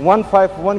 151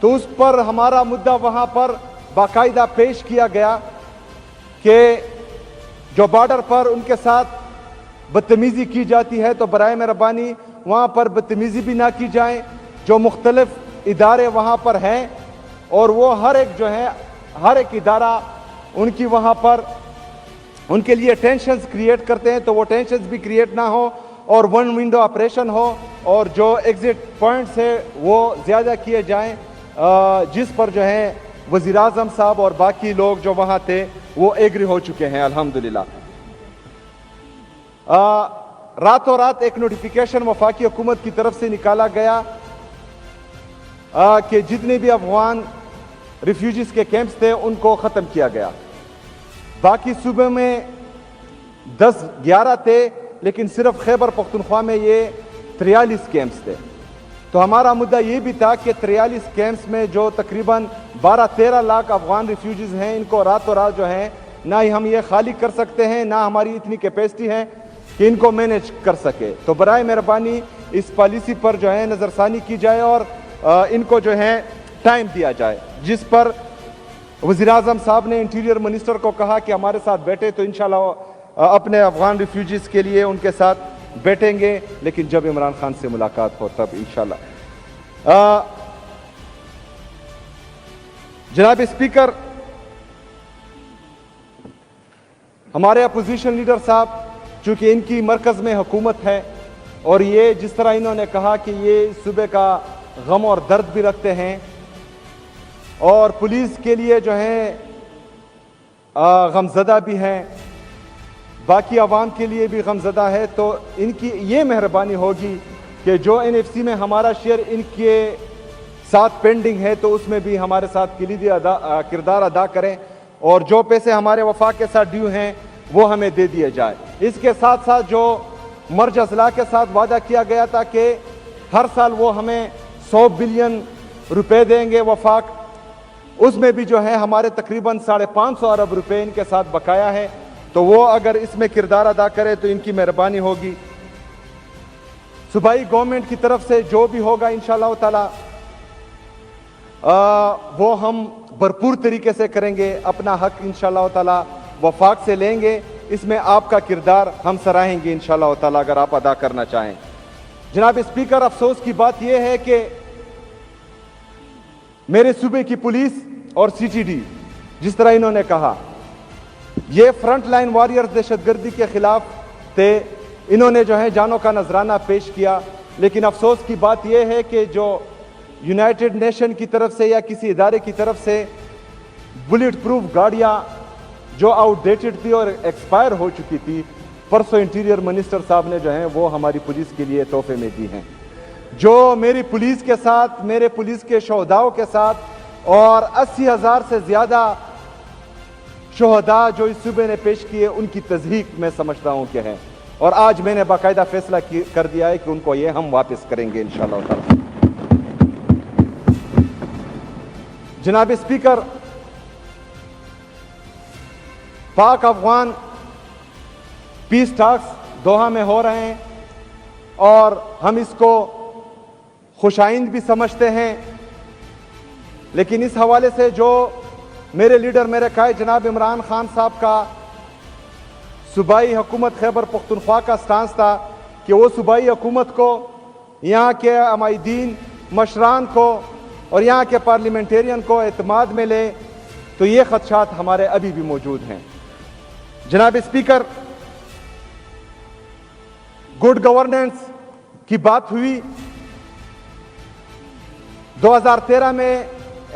تو اس پر ہمارا مدعا وہاں پر باقاعدہ پیش کیا گیا کہ جو بارڈر پر ان کے ساتھ بدتمیزی کی جاتی ہے تو برائے مہربانی وہاں پر بدتمیزی بھی نہ کی جائیں. جو مختلف ادارے وہاں پر ہیں اور وہ ہر ایک جو ہے ہر ایک ادارہ ان کی وہاں پر ان کے لیے ٹینشنز کریٹ کرتے ہیں تو وہ ٹینشنز بھی کریٹ نہ ہو اور ون ونڈو آپریشن ہو اور جو ایگزٹ پوائنٹس ہے وہ زیادہ کیے جائیں جس پر جو ہے وزیر اعظم صاحب اور باقی لوگ جو وہاں تھے وہ ایگری ہو چکے ہیں الحمدللہ. راتوں رات ایک نوٹیفیکیشن وفاقی حکومت کی طرف سے نکالا گیا کہ جتنے بھی افغان ریفیوجیز کے کیمپس تھے ان کو ختم کیا گیا. باقی صوبے میں 10-11 تھے لیکن صرف خیبر پختونخوا میں یہ 43 کیمپس تھے. تو ہمارا مدعا یہ بھی تھا کہ 43 کیمپس میں جو تقریباً 12-13 لاکھ افغان ریفیوجیز ہیں ان کو راتوں رات جو ہیں نہ ہی ہم یہ خالی کر سکتے ہیں نہ ہماری اتنی کیپیسٹی ہے کہ ان کو مینیج کر سکے. تو برائے مہربانی اس پالیسی پر جو ہے نظر ثانی کی جائے اور ان کو جو ہے ٹائم دیا جائے جس پر وزیر اعظم صاحب نے انٹیریئر منسٹر کو کہا کہ ہمارے ساتھ بیٹھے تو انشاءاللہ اپنے افغان ریفیوجیز کے لیے ان کے ساتھ بیٹھیں گے لیکن جب عمران خان سے ملاقات ہو تب انشاءاللہ. جناب اسپیکر، ہمارے اپوزیشن لیڈر صاحب چونکہ ان کی مرکز میں حکومت ہے اور یہ جس طرح انہوں نے کہا کہ یہ صوبے کا غم اور درد بھی رکھتے ہیں اور پولیس کے لیے جو ہے غمزدہ بھی ہیں، باقی عوام کے لیے بھی غمزدہ ہے، تو ان کی یہ مہربانی ہوگی کہ جو NFC میں ہمارا شیئر ان کے ساتھ پینڈنگ ہے تو اس میں بھی ہمارے ساتھ کلیدی کردار ادا کریں اور جو پیسے ہمارے وفاق کے ساتھ ڈیو ہیں وہ ہمیں دے دیے جائے. اس کے ساتھ ساتھ جو مرج اضلاع کے ساتھ وعدہ کیا گیا تھا کہ ہر سال وہ ہمیں 100 بلین روپے دیں گے وفاق، اس میں بھی جو ہے ہمارے تقریباً 550 ارب روپے ان کے ساتھ بقایا ہے تو وہ اگر اس میں کردار ادا کرے تو ان کی مہربانی ہوگی. صوبائی گورنمنٹ کی طرف سے جو بھی ہوگا انشاءاللہ تعالی وہ ہم بھرپور طریقے سے کریں گے، اپنا حق انشاءاللہ تعالی وفاق سے لیں گے، اس میں آپ کا کردار ہم سراہیں گے انشاءاللہ تعالی اگر آپ ادا کرنا چاہیں. جناب اسپیکر، افسوس کی بات یہ ہے کہ میرے صوبے کی پولیس اور CTD جس طرح انہوں نے کہا یہ فرنٹ لائن وارئرز دہشت گردی کے خلاف تھے، انہوں نے جو ہے جانوں کا نذرانہ پیش کیا، لیکن افسوس کی بات یہ ہے کہ جو یونائٹڈ نیشن کی طرف سے یا کسی ادارے کی طرف سے بلٹ پروف گاڑیاں جو آؤٹ ڈیٹڈ تھی اور ایکسپائر ہو چکی تھی پرسوں انٹیریئر منسٹر صاحب نے جو ہیں وہ ہماری پولیس کے لیے تحفے میں دی ہیں. جو میری پولیس کے ساتھ میرے پولیس کے شہداؤں کے ساتھ اور 80,000 سے زیادہ شہداء جو اس صوبے نے پیش کیے ان کی تصدیق میں سمجھتا ہوں کہ ہے اور آج میں نے باقاعدہ فیصلہ کر دیا ہے کہ ان کو یہ ہم واپس کریں گے انشاءاللہ تعالی. جناب اسپیکر، پاک افغان پیس ٹاکس دوحہ میں ہو رہے ہیں اور ہم اس کو خوش آئند بھی سمجھتے ہیں، لیکن اس حوالے سے جو میرے لیڈر میرے قائد جناب عمران خان صاحب کا صوبائی حکومت خیبر پختونخوا کا سٹانس تھا کہ وہ صوبائی حکومت کو، یہاں کے عمائدین مشران کو اور یہاں کے پارلیمنٹیرین کو اعتماد میں لے، تو یہ خدشات ہمارے ابھی بھی موجود ہیں. جناب اسپیکر، گڈ گورننس کی بات ہوئی. 2013 میں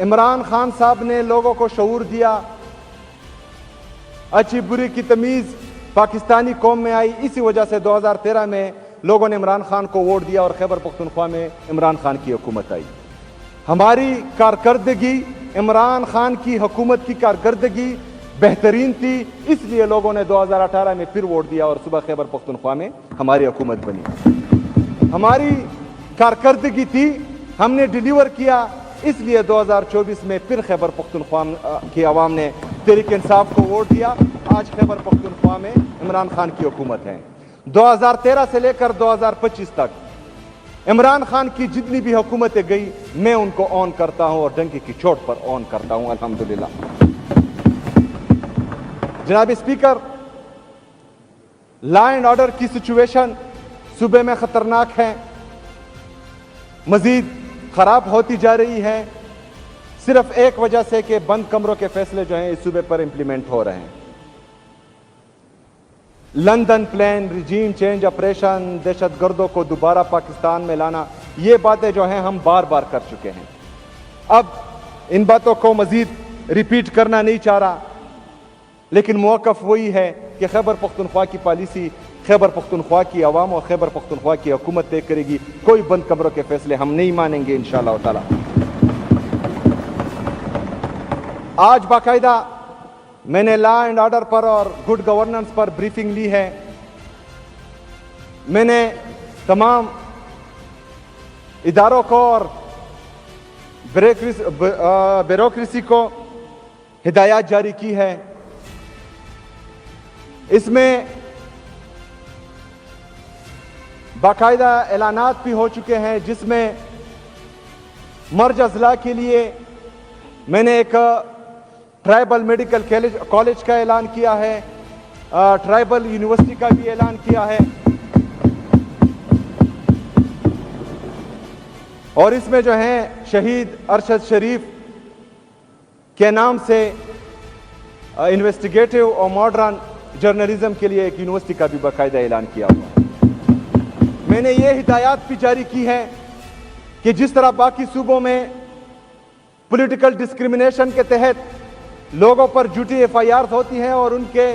عمران خان صاحب نے لوگوں کو شعور دیا، اچھی بری کی تمیز پاکستانی قوم میں آئی، اسی وجہ سے 2013 میں لوگوں نے عمران خان کو ووٹ دیا اور خیبر پختونخوا میں عمران خان کی حکومت آئی. ہماری کارکردگی، عمران خان کی حکومت کی کارکردگی بہترین تھی، اس لیے لوگوں نے 2018 میں پھر ووٹ دیا اور صبح خیبر پختونخوا میں ہماری حکومت بنی. ہماری کارکردگی تھی، ہم نے ڈیلیور کیا، اس لیے 2024 میں پھر خیبر پختونخوا کی عوام نے تحریک انصاف کو ووٹ دیا. آج خیبر پختونخوا میں عمران خان کی حکومت ہے. 2013 سے لے کر 2025 تک عمران خان کی جتنی بھی حکومتیں گئی میں ان کو آن کرتا ہوں اور ڈنکی کی چوٹ پر آن کرتا ہوں الحمدللہ۔ جناب اسپیکر، لا اینڈ آرڈر کی سچویشن صوبے میں خطرناک ہے، مزید خراب ہوتی جا رہی ہے، صرف ایک وجہ سے کہ بند کمروں کے فیصلے جو ہیں اس صوبے پر امپلیمنٹ ہو رہے ہیں۔ London plan, regime change operation, دہشت گردوں کو دوبارہ پاکستان میں لانا، یہ باتیں جو ہیں ہم بار بار کر چکے ہیں۔ اب ان باتوں کو مزید ریپیٹ کرنا نہیں چاہ رہا، لیکن موقف وہی ہے کہ خیبر پختونخوا کی پالیسی خیبر پختونخوا کی عوام اور خیبر پختونخوا کی حکومت طے کرے گی۔ کوئی بند کمروں کے فیصلے ہم نہیں مانیں گے انشاءاللہ تعالی۔ آج باقاعدہ میں نے لا اینڈ آرڈر پر اور گڈ گورننس پر بریفنگ لی ہے۔ میں نے تمام اداروں کو اور بیوروکریسی کو ہدایات جاری کی ہے۔ اس میں باقاعدہ اعلانات بھی ہو چکے ہیں، جس میں مرج اضلاع کے لیے میں نے ایک ٹرائبل میڈیکل کالج کا اعلان کیا ہے، ٹرائبل یونیورسٹی کا بھی اعلان کیا ہے، اور اس میں جو ہیں شہید ارشد شریف کے نام سے انویسٹیگیٹو اور ماڈرن جرنلزم کے لیے ایک یونیورسٹی کا بھی باقاعدہ اعلان کیا ہوا ہے۔ میں نے یہ ہدایات بھی جاری کی ہے کہ جس طرح باقی صوبوں میں پولیٹیکل ڈسکریمنیشن کے تحت لوگوں پر جھوٹی ایف آئی آرز ہوتی ہیں اور ان کے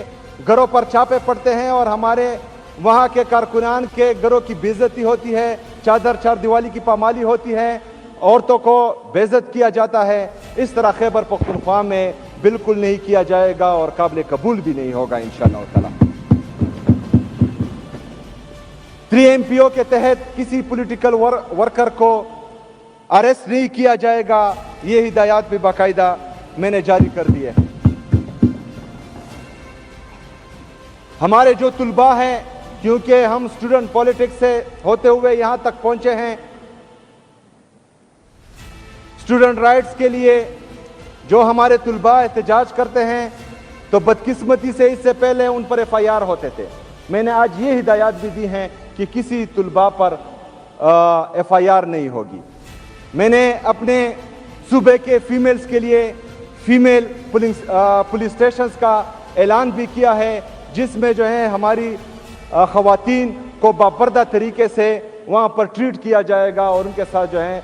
گھروں پر چھاپے پڑتے ہیں اور ہمارے وہاں کے کارکنان کے گھروں کی بے عزتی ہوتی ہے، چادر چار دیوالی کی پامالی ہوتی ہے، عورتوں کو بے عزت کیا جاتا ہے، اس طرح خیبر پختونخوا میں بالکل نہیں کیا جائے گا اور قابل قبول بھی نہیں ہوگا انشاءاللہ تعالی۔ 3 MPO کے تحت کسی پولیٹیکل ورکر کو اریسٹ نہیں کیا جائے گا، یہ ہدایات بھی باقاعدہ میں نے جاری کر دی ہے۔ ہمارے جو طلباء ہیں، کیونکہ ہم اسٹوڈنٹ پولیٹکس سے ہوتے ہوئے یہاں تک پہنچے ہیں، اسٹوڈنٹ رائٹس کے لیے جو ہمارے طلباء احتجاج کرتے ہیں تو بدقسمتی سے اس سے پہلے ان پر ایف آئی آر ہوتے تھے۔ میں نے آج یہ ہدایات بھی دی ہیں کہ کسی طلباء پر ایف آئی آر نہیں ہوگی۔ میں نے اپنے صوبے کے فیمیلز کے لیے فیمیل پولیس سٹیشنز کا اعلان بھی کیا ہے، جس میں جو ہے ہماری خواتین کو باپردہ طریقے سے وہاں پر ٹریٹ کیا جائے گا اور ان کے ساتھ جو ہے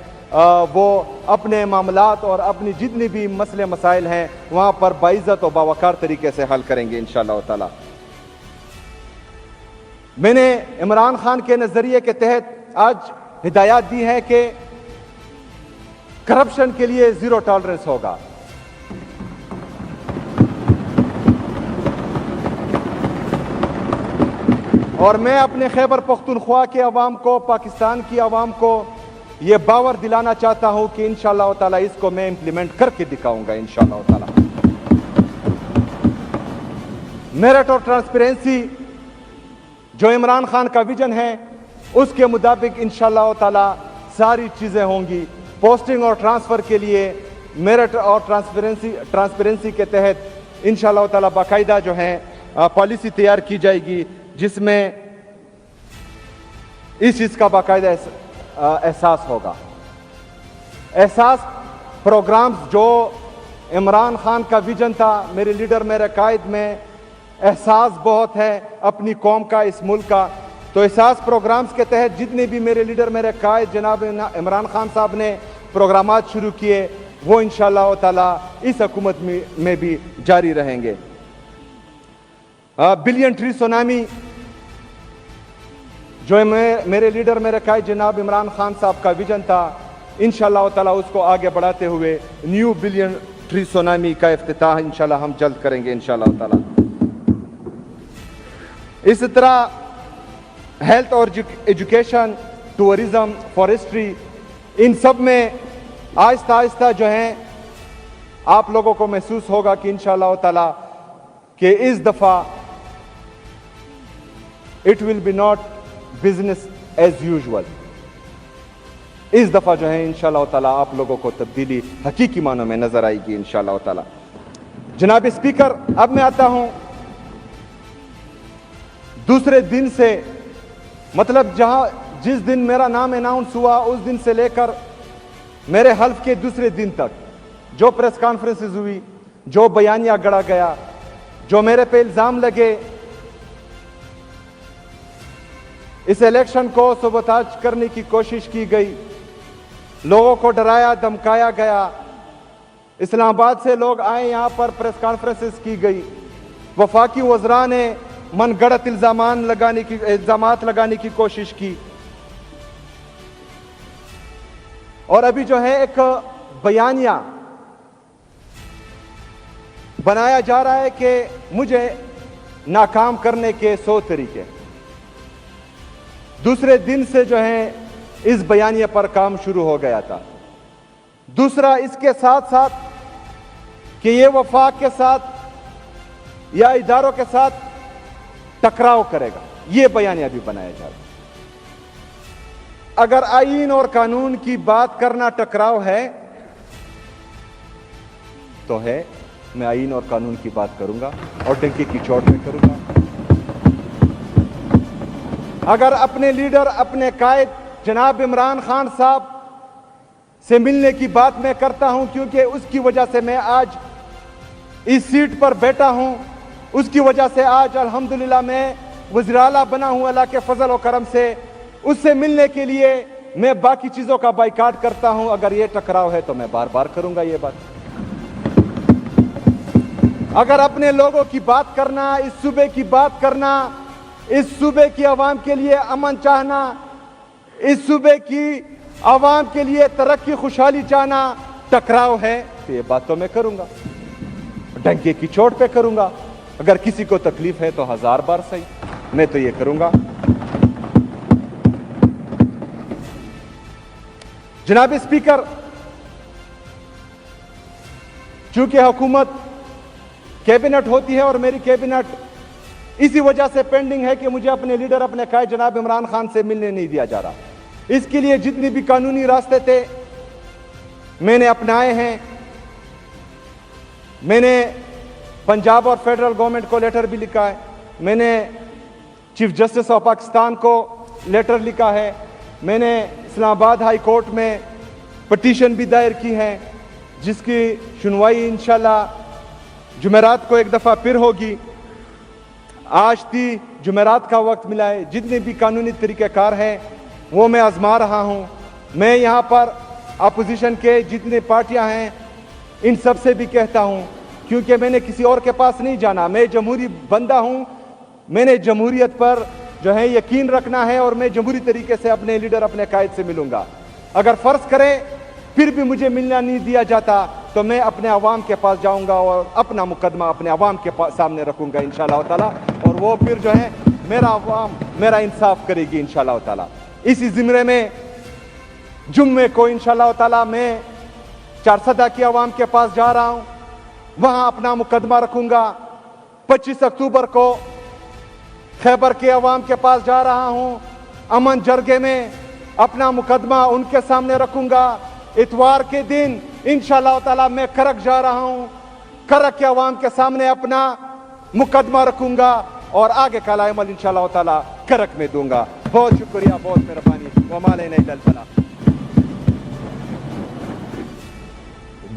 وہ اپنے معاملات اور اپنی جتنی بھی مسئلے مسائل ہیں وہاں پر باعزت اور باوقار طریقے سے حل کریں گے انشاءاللہ تعالی۔ میں نے عمران خان کے نظریے کے تحت آج ہدایات دی ہے کہ کرپشن کے لیے 0 ٹالرنس ہوگا۔ اور میں اپنے خیبر پختونخوا کے عوام کو، پاکستان کی عوام کو یہ باور دلانا چاہتا ہوں کہ انشاءاللہ تعالی اس کو میں امپلیمنٹ کر کے دکھاؤں گا انشاءاللہ تعالی۔ میرٹ اور ٹرانسپیرنسی جو عمران خان کا ویژن ہے اس کے مطابق انشاءاللہ تعالی ساری چیزیں ہوں گی۔ پوسٹنگ اور ٹرانسفر کے لیے میرٹ اور ٹرانسپیرنسی کے تحت انشاءاللہ تعالی باقاعدہ جو ہے پالیسی تیار کی جائے گی، جس میں اس چیز کا باقاعدہ احساس ہوگا۔ احساس پروگرامز جو عمران خان کا ویژن تھا، میرے لیڈر میرے قائد میں احساس بہت ہے اپنی قوم کا، اس ملک کا، تو احساس پروگرامز کے تحت جتنے بھی میرے لیڈر میرے قائد جناب عمران خان صاحب نے پروگرامات شروع کیے وہ انشاءاللہ تعالی اس حکومت میں بھی جاری رہیں گے۔ بلین ٹری سونامی جو میرے لیڈر میرے قائد جناب عمران خان صاحب کا ویژن تھا، انشاءاللہ تعالی اس کو آگے بڑھاتے ہوئے نیو بلین ٹری سونامی کا افتتاح انشاءاللہ ہم جلد کریں گے انشاءاللہ تعالی۔ اس طرح ہیلتھ اور ایجوکیشن، ٹورزم، فارسٹری، ان سب میں آہستہ آہستہ جو ہیں آپ لوگوں کو محسوس ہوگا کہ انشاءاللہ تعالی کہ اس دفعہ it will be not business as usual. اس دفعہ جو ہے انشاءاللہ تعالی آپ لوگوں کو تبدیلی حقیقی معنوں میں نظر آئے گی انشاءاللہ تعالی۔ جناب اسپیکر، اب میں آتا ہوں دوسرے دن سے، مطلب جس دن میرا نام اناؤنس ہوا اس دن سے لے کر میرے حلف کے دوسرے دن تک جو پریس کانفرنسز ہوئی، جو بیانیہ گڑا گیا، جو میرے پہ الزام لگے، اس الیکشن کو سبوتاج کرنے کی کوشش کی گئی، لوگوں کو ڈرایا دھمکایا گیا، اسلام آباد سے لوگ آئے یہاں پر پریس کانفرنسز کی گئی، وفاقی وزراء نے من گڑت الزامات لگانے کی کوشش کی، اور ابھی جو ہے ایک بیانیہ بنایا جا رہا ہے کہ مجھے ناکام کرنے کے 100 طریقے۔ دوسرے دن سے جو ہے اس بیانیے پر کام شروع ہو گیا تھا۔ دوسرا اس کے ساتھ ساتھ کہ یہ وفاق کے ساتھ یا اداروں کے ساتھ ٹکراؤ کرے گا، یہ بیانیہ بھی بنایا جا رہا ہے۔ اگر آئین اور قانون کی بات کرنا ٹکراؤ ہے تو ہے، میں آئین اور قانون کی بات کروں گا اور ڈنکی کی چوٹ میں کروں گا۔ اگر اپنے لیڈر، اپنے قائد جناب عمران خان صاحب سے ملنے کی بات میں کرتا ہوں، کیونکہ اس کی وجہ سے میں آج اس سیٹ پر بیٹھا ہوں، اس کی وجہ سے آج الحمدللہ میں وزیر اعلیٰ بنا ہوں اللہ کے فضل و کرم سے، اس سے ملنے کے لیے میں باقی چیزوں کا بائیکاٹ کرتا ہوں۔ اگر یہ ٹکراؤ ہے تو میں بار بار کروں گا یہ بات۔ اگر اپنے لوگوں کی بات کرنا، اس صوبے کی بات کرنا، اس صوبے کی عوام کے لیے امن چاہنا، اس صوبے کی عوام کے لیے ترقی خوشحالی چاہنا ٹکراؤ ہے تو یہ بات تو میں کروں گا، ڈنکے کی چوٹ پہ کروں گا۔ اگر کسی کو تکلیف ہے تو 1000 بار صحیح، میں تو یہ کروں گا۔ جناب اسپیکر، چونکہ حکومت کیبنٹ ہوتی ہے اور میری کیبنٹ اسی وجہ سے پینڈنگ ہے کہ مجھے اپنے لیڈر، اپنے قائد جناب عمران خان سے ملنے نہیں دیا جا رہا۔ اس کے لیے جتنی بھی قانونی راستے تھے میں نے اپنائے ہیں۔ میں نے پنجاب اور فیڈرل گورنمنٹ کو لیٹر بھی لکھا ہے، میں نے چیف جسٹس آف پاکستان کو لیٹر لکھا ہے، میں نے اسلام آباد ہائی کورٹ میں پٹیشن بھی دائر کی ہے، جس کی سنوائی انشاءاللہ جمعرات کو ایک دفعہ پھر ہوگی۔ آج تھی جمعرات کا وقت ملا ہے، جتنے بھی قانونی طریقہ کار ہیں وہ میں آزما رہا ہوں۔ میں یہاں پر اپوزیشن کے جتنے پارٹیاں ہیں ان سب سے بھی کہتا ہوں، کیونکہ میں نے کسی اور کے پاس نہیں جانا، میں جمہوری بندہ ہوں، میں نے جمہوریت پر جو ہے یقین رکھنا ہے اور میں جمہوری طریقے سے اپنے لیڈر، اپنے قائد سے ملوں گا۔ اگر فرض کریں پھر بھی مجھے ملنا نہیں دیا جاتا تو میں اپنے عوام کے پاس جاؤں گا اور اپنا مقدمہ اپنے عوام کے سامنے رکھوں گا انشاءاللہ تعالی، اور وہ پھر جو ہے میرا عوام میرا انصاف کرے گی انشاءاللہ تعالی۔ اسی زمرے میں جمعے کو انشاءاللہ تعالی میں چارسدہ کی عوام کے پاس جا رہا ہوں، وہاں اپنا مقدمہ رکھوں گا۔ 25 اکتوبر کو خیبر کے عوام کے پاس جا رہا ہوں، امن جرگے میں اپنا مقدمہ ان کے سامنے رکھوں گا۔ اتوار کے دن انشاءاللہ تعالی میں کرک جا رہا ہوں، کرک کے عوام کے سامنے اپنا مقدمہ رکھوں گا اور آگے کا عمل انشاءاللہ تعالی کرک میں دوں گا۔ بہت شکریہ، بہت مہربانی۔ وما علینا الا البلاغ۔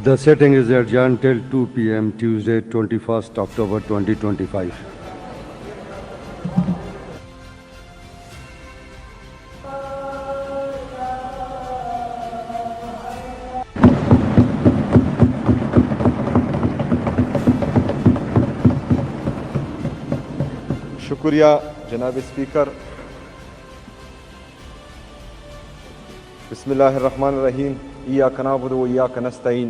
The sitting is adjourned till 2 p.m. Tuesday, 21st October 2025. شکریہ جناب اسپیکر۔ بسم اللہ الرحمن الرحیم۔ ایاک نعبد و ایاک نستعین